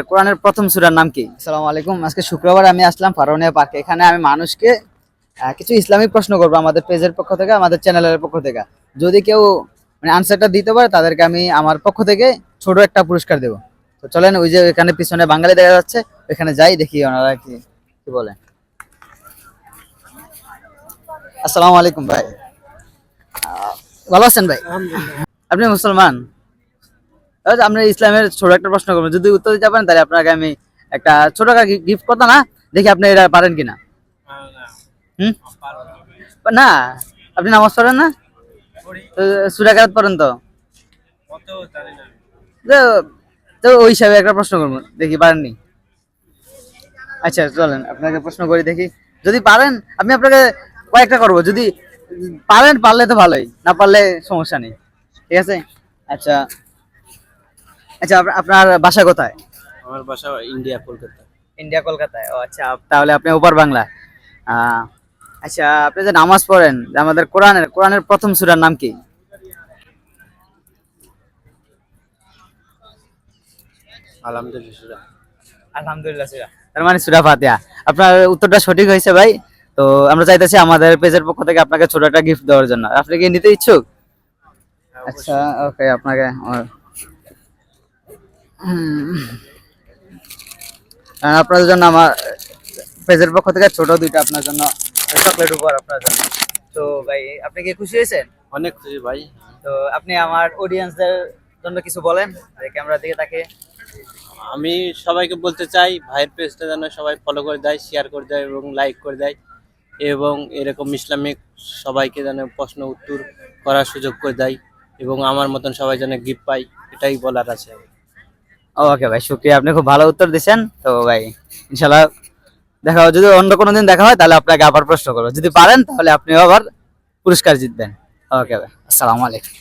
কোরআনের প্রথম সূরার নাম কি? আসসালামু আলাইকুম। আজকে শুক্রবার আমি আসলাম ফারুনিয়া পার্কে। এখানে আমি মানুষকে কিছু ইসলামিক প্রশ্ন করবো আমাদের পেজের পক্ষ থেকে, আমাদের চ্যানেলের পক্ষ থেকে। যদি কেউ মানে আনসারটা দিতে পারে তাদেরকে আমি আমার পক্ষ থেকে ছোট একটা পুরস্কার দেবো। তো চলেন, ওই যে এখানে পিছনে বাঙালি দেখা যাচ্ছে, ওইখানে যাই, দেখি ওনারা কি কি বলে। আসসালামু আলাইকুম ভাই, ভালো আছেন ভাই? আপনি মুসলমান? আপনি ইসলামের ছোট একটা প্রশ্ন করবেন, যদি উত্তর দিতে পারেন তাহলে আপনাকে আমি একটা ছোট গিফট করতাম না, দেখি আপনি এটা পারেন কিনা। হুম, না আপনি নামাজ পড়েন না? তো সূরা কারাত পড়েন তো? তো তো ওই হিসাবে একটা প্রশ্ন করবো, দেখি পারেননি। আচ্ছা চলেন আপনাকে প্রশ্ন করি, দেখি যদি পারেন। আমি আপনাকে কয়েকটা করবো, যদি পারেন, পারলে তো ভালোই, না পারলে সমস্যা নেই, ঠিক আছে? আচ্ছা আচ্ছা, আপনার বাসা কোথায়? আমার বাসা ইন্ডিয়া, কলকাতা। ইন্ডিয়া, কলকাতায়। ও আচ্ছা, তাহলে আপনি ওপার বাংলা। আহ, আচ্ছা, আপনি যে নামাজ পড়েন, যে আমাদের কোরআনের প্রথম সূরার নাম কি? আলহামদুলিল্লাহ। আলহামদুলিল্লাহ সূরা, তার মানে সূরা ফাতিহা। আপনার উত্তরটা সঠিক হয়েছে ভাই। তো আমরা চাইতেছি আমাদের পেজের পক্ষ থেকে আপনাকে ছোট একটা গিফট দেওয়ার জন্য। আপনি কি নিতে ইচ্ছুক? আচ্ছা ওকে, আপনাকে আপনাদের জন্য আমার পেজের পক্ষ থেকে ছোট দুইটা আপনার জন্য চকলেট উপহার আপনার জন্য। তো ভাই, আপনি কি খুশি হয়েছেন? অনেক খুশি ভাই। তো আপনি আমার অডিয়েন্সদের জন্য কিছু বলেন, ক্যামেরার দিকে তাকিয়ে। আমি সবাইকে বলতে চাই, ভাইয়ের পেজটা যেন সবাই ফলো করে দেয়, শেয়ার করে দেয় এবং লাইক করে দেয়, এবং এরকম ইসলামিক সবাইকে যেন প্রশ্ন উত্তর করার সুযোগ করে দেয়, এবং আমার মতন সবাই যেন গিফট পায়, এটাই বলার আছে। ওকে ভাই, শুক্রিয়া, আপনি খুব ভালো উত্তর দিচ্ছেন। তো ভাই ইনশাল্লাহ দেখা হবে, যদি অন্য কোনো দিন দেখা হয় তাহলে আপনাকে আবার প্রশ্ন করবো, যদি পারেন তাহলে আপনিও আবার পুরস্কার জিতবেন। ওকে ভাই, আসসালামু আলাইকুম।